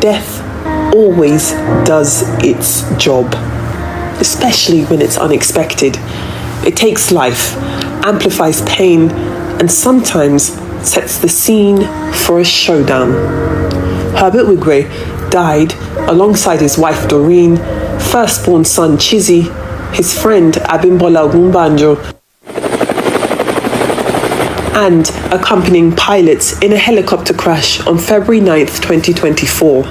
Death always does its job, especially when it's unexpected. It takes life, amplifies pain, and sometimes sets the scene for a showdown. Herbert Wigwe died alongside his wife Doreen, firstborn son Chizzy, his friend Abimbola Ogunbanjo, and accompanying pilots in a helicopter crash on February 9th, 2024.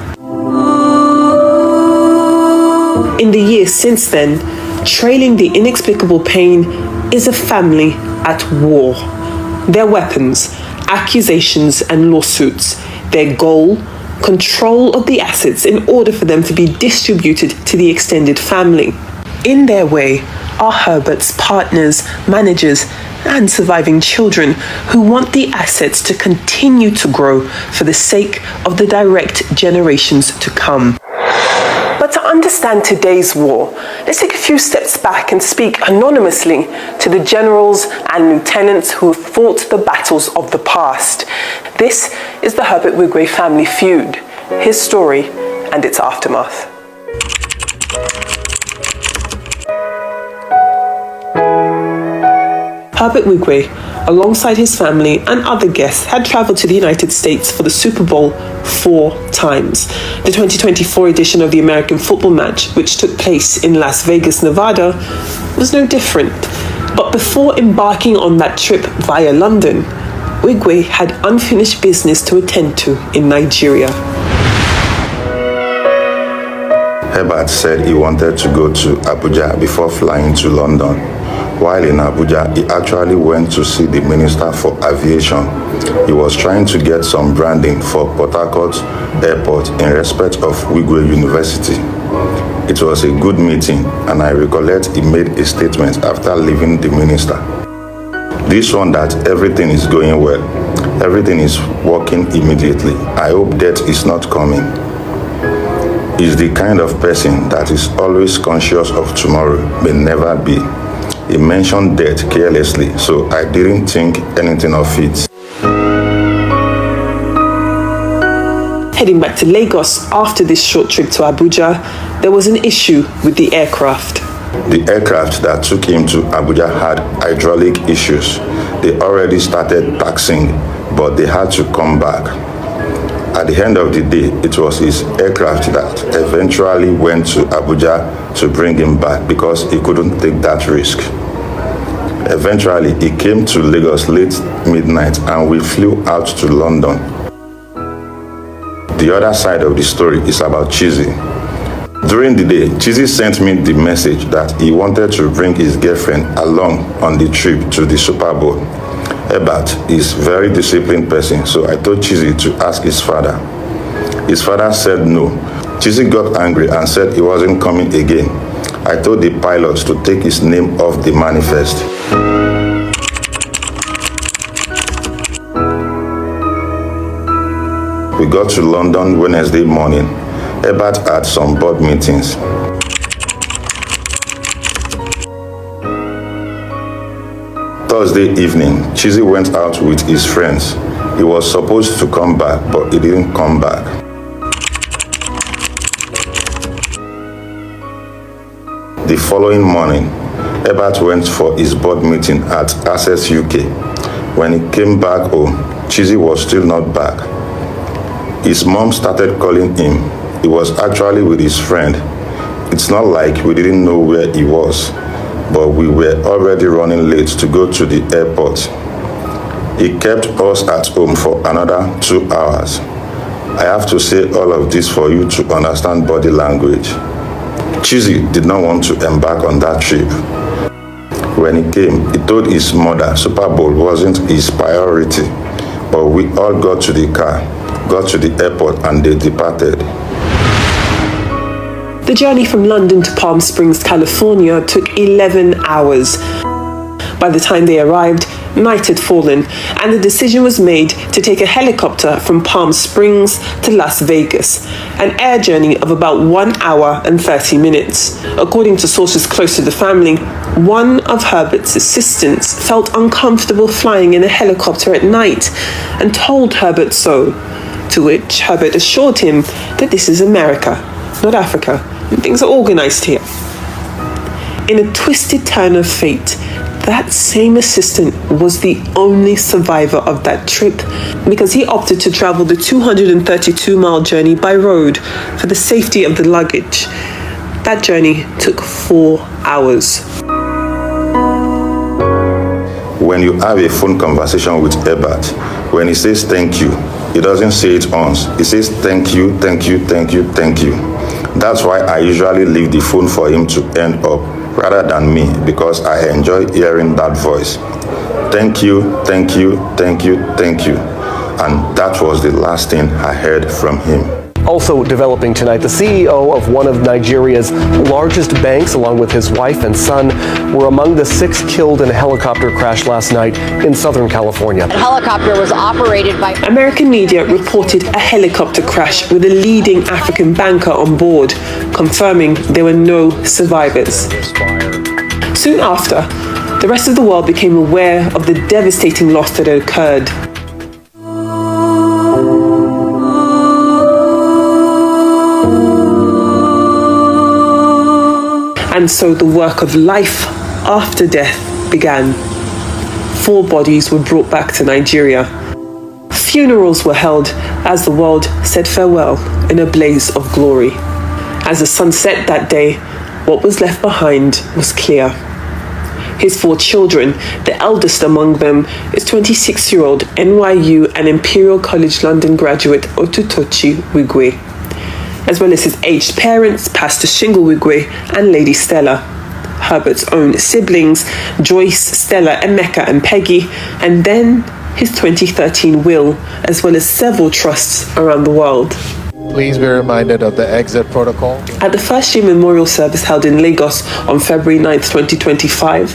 In the years since then, trailing the inexplicable pain is a family at war. Their weapons, accusations and lawsuits. Their goal, control of the assets in order for them to be distributed to the extended family. In their way are Herbert's partners, managers, and surviving children who want the assets to continue to grow for the sake of the direct generations to come. But to understand today's war, let's take a few steps back and speak anonymously to the generals and lieutenants who have fought the battles of the past. This is the Herbert Wigwe family feud, his story and its aftermath. Herbert Wigwe, alongside his family and other guests, had traveled to the United States for the Super Bowl 4 times. The 2024 edition of the American football match, which took place in Las Vegas, Nevada, was no different. But before embarking on that trip via London, Wigwe had unfinished business to attend to in Nigeria. Herbert said he wanted to go to Abuja before flying to London. While in Abuja, he actually went to see the Minister for Aviation. He was trying to get some branding for Port Harcourt Airport in respect of Wigwe University. It was a good meeting, and I recollect he made a statement after leaving the minister. This one that everything is going well, everything is working immediately. I hope death is not coming. He's the kind of person that is always conscious of tomorrow, may never be. He mentioned death carelessly, so I didn't think anything of it. Heading back to Lagos after this short trip to Abuja, there was an issue with the aircraft. The aircraft that took him to Abuja had hydraulic issues. They already started taxiing, but they had to come back. At the end of the day, it was his aircraft that eventually went to Abuja to bring him back because he couldn't take that risk. Eventually, he came to Lagos late midnight and we flew out to London. The other side of the story is about Chizzy. During the day, Chizzy sent me the message that he wanted to bring his girlfriend along on the trip to the Super Bowl. Herbert is a very disciplined person, so I told Chizzy to ask his father. His father said no. Chizzy got angry and said he wasn't coming again. I told the pilot to take his name off the manifest. We got to London Wednesday morning. Herbert had some board meetings. Thursday evening, Chizzy went out with his friends. He was supposed to come back, but he didn't come back. The following morning, Herbert went for his board meeting at Access UK. When he came back home, Chizzy was still not back. His mom started calling him. He was actually with his friend. It's not like we didn't know where he was, but we were already running late to go to the airport. He kept us at home for another 2 hours. I have to say all of this for you to understand body language. Chizzy did not want to embark on that trip. When he came, he told his mother Super Bowl wasn't his priority, but we all got to the car, got to the airport, and they departed. The journey from London to Palm Springs, California took 11 hours. By the time they arrived, Night had fallen, and the decision was made to take a helicopter from Palm Springs to Las Vegas, an air journey of about 1 hour and 30 minutes. According to sources close to the family, one of Herbert's assistants felt uncomfortable flying in a helicopter at night and told Herbert so, to which Herbert assured him that this is America, not Africa, and things are organized here. In a twisted turn of fate, that same assistant was the only survivor of that trip because he opted to travel the 232-mile journey by road for the safety of the luggage. That journey took 4 hours. When you have a phone conversation with Herbert, when he says thank you, he doesn't say it once. He says thank you, thank you, thank you, thank you. That's why I usually leave the phone for him to end up rather than me, because I enjoy hearing that voice. Thank you, thank you, thank you, thank you. And that was the last thing I heard from him. Also developing tonight, the CEO of one of Nigeria's largest banks, along with his wife and son, were among the 6 killed in a helicopter crash last night in Southern California. The helicopter was operated by... American media reported a helicopter crash with a leading African banker on board, confirming there were no survivors. Soon after, the rest of the world became aware of the devastating loss that had occurred. And so the work of life after death began. 4 bodies were brought back to Nigeria. Funerals were held as the world said farewell in a blaze of glory. As the sun set that day, what was left behind was clear. His 4 children, the eldest among them is 26-year-old NYU and Imperial College London graduate Otutochi Wigwe, as well as his aged parents, Pastor Shingle Wigwe and Lady Stella, Herbert's own siblings, Joyce, Stella, Emeka and Peggy, and then his 2013 will, as well as several trusts around the world. Please be reminded of the exit protocol. At the first year memorial service held in Lagos on February 9th, 2025,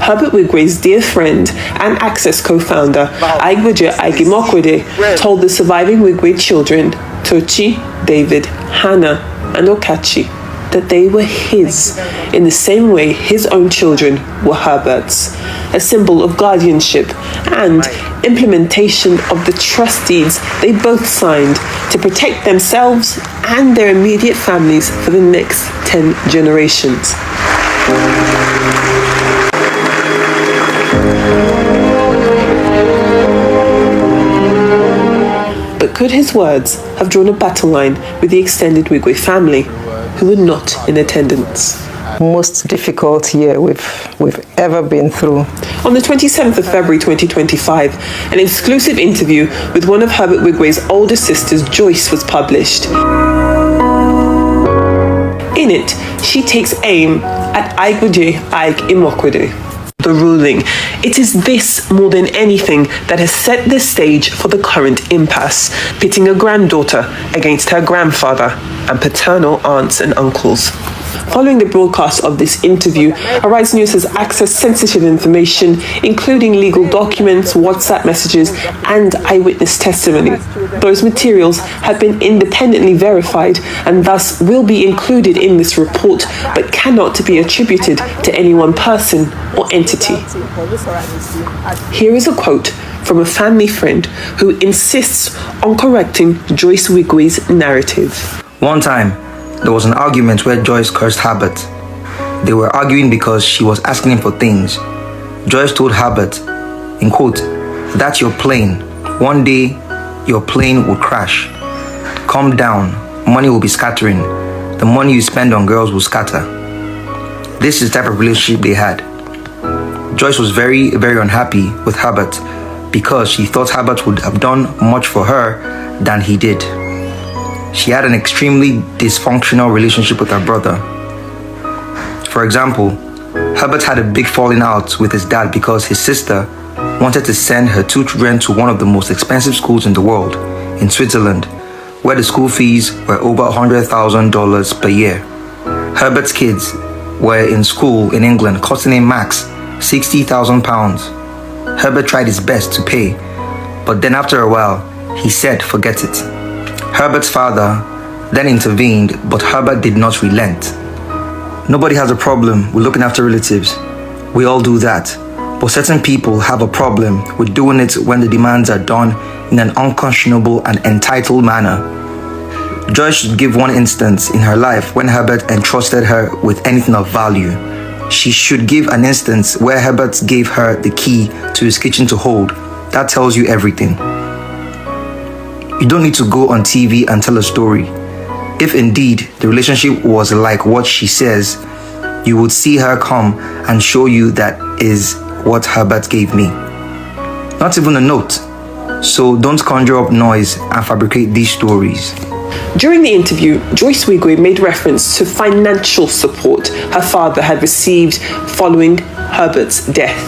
Herbert Wigwe's dear friend and Access co-founder, Aigweje Aigimokwede, told the surviving Wigwe children, Tochi, David, Hannah, and Okachi, that they were his, in the same way his own children were Herbert's, a symbol of guardianship and implementation of the trust deeds they both signed to protect themselves and their immediate families for the next 10 generations. But could his words have drawn a battle line with the extended Wigwe family, who were not in attendance? Most difficult year we've ever been through. On the 27th of February 2025, an exclusive interview with one of Herbert Wigwe's older sisters, Joyce, was published. In it, she takes aim at Aigweje Aigimokwede. The ruling. It is this more than anything that has set the stage for the current impasse, pitting a granddaughter against her grandfather and paternal aunts and uncles. Following the broadcast of this interview, Arise News has accessed sensitive information, including legal documents, WhatsApp messages, and eyewitness testimony. Those materials have been independently verified and thus will be included in this report, but cannot be attributed to any one person or entity. Here is a quote from a family friend who insists on correcting Joyce Wigwe's narrative. One time, there was an argument where Joyce cursed Herbert. They were arguing because she was asking him for things. Joyce told Herbert, in quote, "That's your plane. One day, your plane will crash. Calm down. Money will be scattering. The money you spend on girls will scatter." This is the type of relationship they had. Joyce was very, very unhappy with Herbert because she thought Herbert would have done much for her than he did. She had an extremely dysfunctional relationship with her brother. For example, Herbert had a big falling out with his dad because his sister wanted to send her 2 children to one of the most expensive schools in the world, in Switzerland, where the school fees were over $100,000 per year. Herbert's kids were in school in England, costing a max £60,000. Herbert tried his best to pay, but then after a while, he said forget it. Herbert's father then intervened, but Herbert did not relent. Nobody has a problem with looking after relatives. We all do that. But certain people have a problem with doing it when the demands are done in an unconscionable and entitled manner. Joyce should give one instance in her life when Herbert entrusted her with anything of value. She should give an instance where Herbert gave her the key to his kitchen to hold. That tells you everything. You don't need to go on TV and tell a story. If indeed the relationship was like what she says, you would see her come and show you that is what Herbert gave me. Not even a note. So don't conjure up noise and fabricate these stories. During the interview, Joyce Wigwe made reference to financial support her father had received following Herbert's death.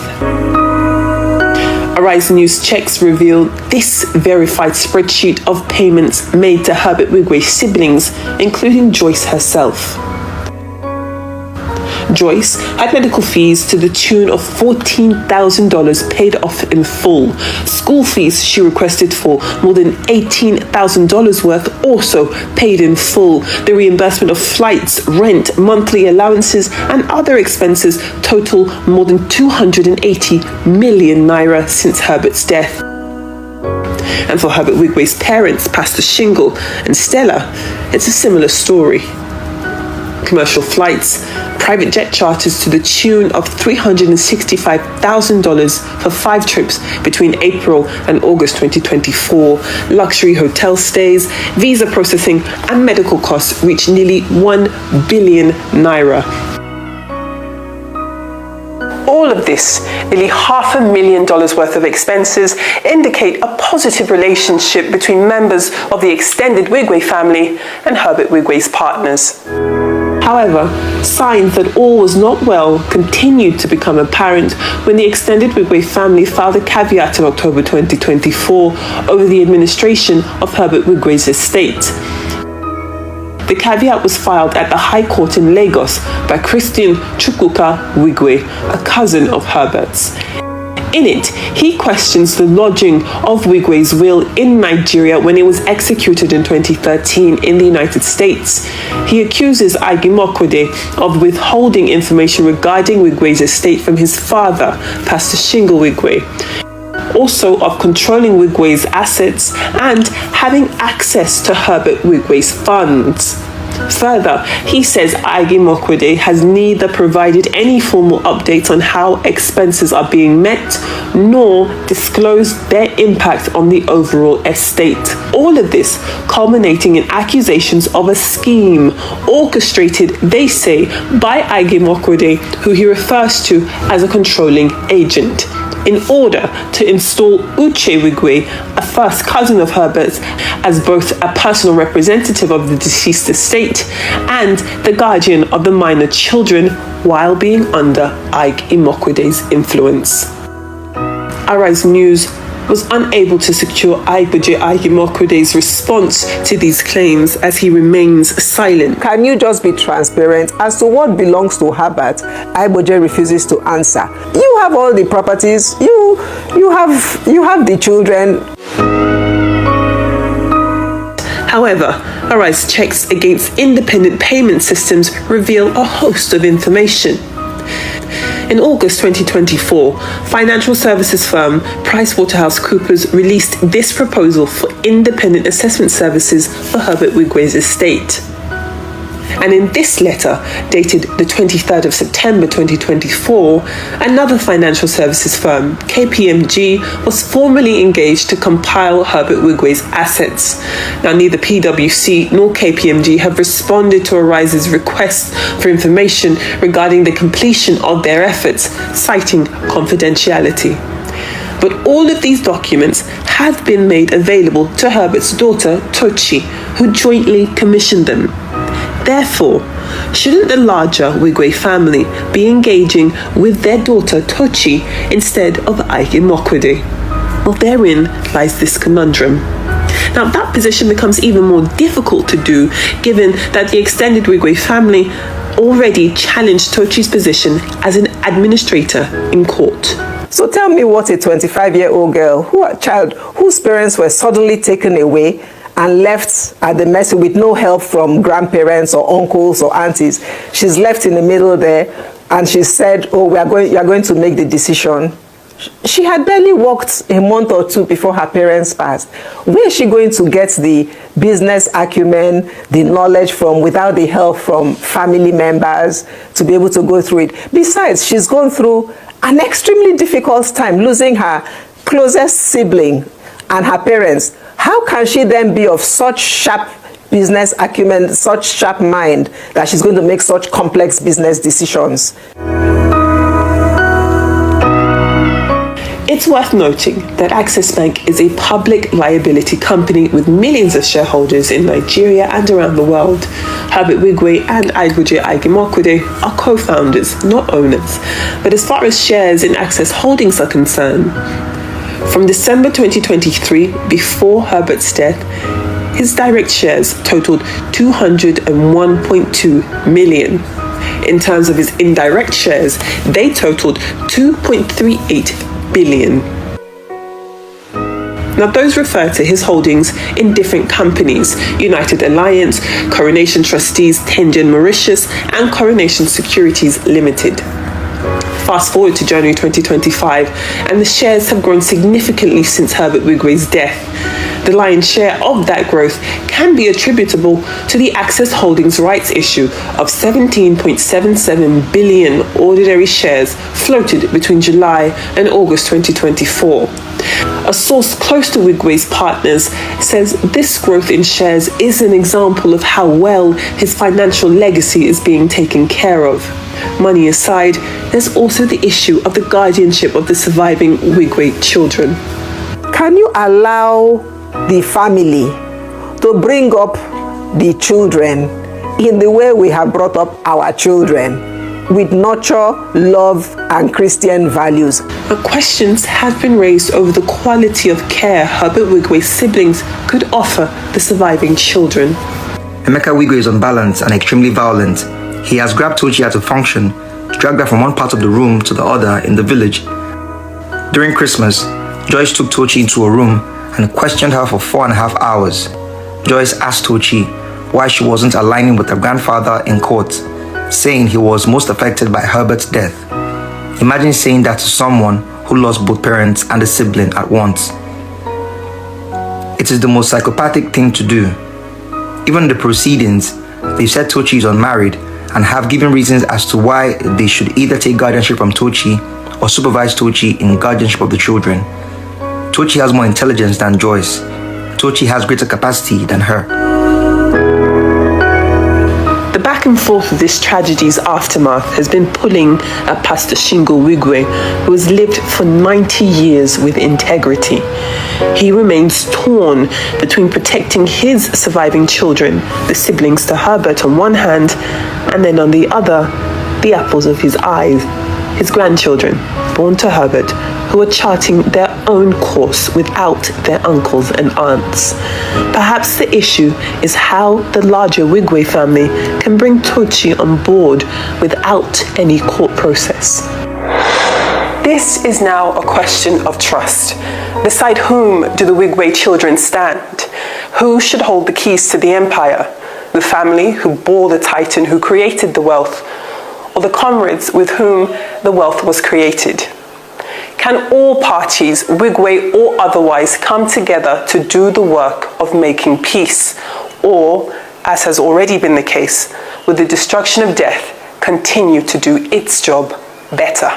Arise News checks revealed this verified spreadsheet of payments made to Herbert Wigwe's siblings, including Joyce herself. Joyce had medical fees to the tune of $14,000 paid off in full. School fees she requested for more than $18,000 worth also paid in full. The reimbursement of flights, rent, monthly allowances and other expenses total more than 280 million naira since Herbert's death. And for Herbert Wigwe's parents, Pastor Shingle and Stella, it's a similar story. Commercial flights, private jet charters to the tune of $365,000 for 5 trips between April and August 2024. Luxury hotel stays, visa processing and medical costs reach nearly 1 billion naira. All of this, nearly $500,000 worth of expenses, indicate a positive relationship between members of the extended Wigwe family and Herbert Wigwe's partners. However, signs that all was not well continued to become apparent when the extended Wigwe family filed a caveat in October 2024 over the administration of Herbert Wigwe's estate. The caveat was filed at the High Court in Lagos by Christian Chukwuka Wigwe, a cousin of Herbert's. In it, he questions the lodging of Wigwe's will in Nigeria when it was executed in 2013 in the United States. He accuses Agimokwode of withholding information regarding Wigwe's estate from his father, Pastor Shingle Wigwe. Also of controlling Wigwe's assets and having access to Herbert Wigwe's funds. Further, he says Agimokwode has neither provided any formal updates on how expenses are being met, nor disclosed their impact on the overall estate. All of this culminating in accusations of a scheme orchestrated, they say, by Agimokwode, who he refers to as a controlling agent, in order to install Uche Wigwe, a first cousin of Herbert's, as both a personal representative of the deceased estate and the guardian of the minor children while being under Agimokwede's influence. Arise News was unable to secure Agimokwede's response to these claims as he remains silent. Can you just be transparent as to what belongs to Herbert? Agboje refuses to answer. You have all the properties, you have the children. However, Arise checks against independent payment systems reveal a host of information. In August 2024, financial services firm PricewaterhouseCoopers released this proposal for independent assessment services for Herbert Wigwe's estate. And in this letter, dated the 23rd of September 2024, another financial services firm, KPMG, was formally engaged to compile Herbert Wigwe's assets. Now, neither PwC nor KPMG have responded to Arise's request for information regarding the completion of their efforts, citing confidentiality. But all of these documents have been made available to Herbert's daughter, Tochi, who jointly commissioned them. Therefore, shouldn't the larger Wigwe family be engaging with their daughter Tochi instead of Agimokwode? Well, therein lies this conundrum. Now, that position becomes even more difficult to do given that the extended Wigwe family already challenged Tochi's position as an administrator in court. So tell me what a 25-year-old girl, whose parents were suddenly taken away and left at the mercy with no help from grandparents or uncles or aunties. She's left in the middle there, and she said, oh, you are going to make the decision. She had barely walked a month or two before her parents passed. Where is she going to get the business acumen, the knowledge from, without the help from family members to be able to go through it? Besides, she's gone through an extremely difficult time losing her closest sibling and her parents. How can she then be of such sharp business acumen, such sharp mind, that she's going to make such complex business decisions? It's worth noting that Access Bank is a public liability company with millions of shareholders in Nigeria and around the world. Herbert Wigwe and Igboje Aigimokwede are co-founders, not owners. But as far as shares in Access Holdings are concerned, from December 2023, before Herbert's death, his direct shares totaled 201.2 million. In terms of his indirect shares, they totaled 2.38 billion. Now, those refer to his holdings in different companies: United Alliance, Coronation Trustees, Tenjin Mauritius, and Coronation Securities Limited. Fast forward to January 2025, and the shares have grown significantly since Herbert Wigwe's death. The lion's share of that growth can be attributable to the Access Holdings rights issue of 17.77 billion ordinary shares floated between July and August 2024. A source close to Wigwe's partners says this growth in shares is an example of how well his financial legacy is being taken care of. Money aside, there's also the issue of the guardianship of the surviving Wigwe children. Can you allow the family to bring up the children in the way we have brought up our children, with nurture, love, and Christian values? Questions have been raised over the quality of care Herbert Wigwe's siblings could offer the surviving children. Emeka Wigwe is unbalanced and extremely violent. He has grabbed Tochi at a function, dragged her from one part of the room to the other in the village. During Christmas, Joyce took Tochi into a room and questioned her for 4.5 hours. Joyce asked Tochi why she wasn't aligning with her grandfather in court, saying he was most affected by Herbert's death. Imagine saying that to someone who lost both parents and a sibling at once. It is the most psychopathic thing to do. Even in the proceedings, they've said Tochi is unmarried and have given reasons as to why they should either take guardianship from Tochi or supervise Tochi in guardianship of the children. Tochi has more intelligence than Joyce. Tochi has greater capacity than her. The back and forth of this tragedy's aftermath has been pulling at Pastor Shingo Wigwe, who has lived for 90 years with integrity. He remains torn between protecting his surviving children, the siblings to Herbert on one hand, and then on the other, the apples of his eyes, his grandchildren, born to Herbert, who are charting their own course without their uncles and aunts. Perhaps the issue is how the larger Wigwe family can bring Tochi on board without any court process. This is now a question of trust. Beside whom do the Wigwe children stand? Who should hold the keys to the empire? The family who bore the titan who created the wealth, or the comrades with whom the wealth was created? Can all parties, Wigwe or otherwise, come together to do the work of making peace? Or, as has already been the case, with the destruction of death, continue to do its job better?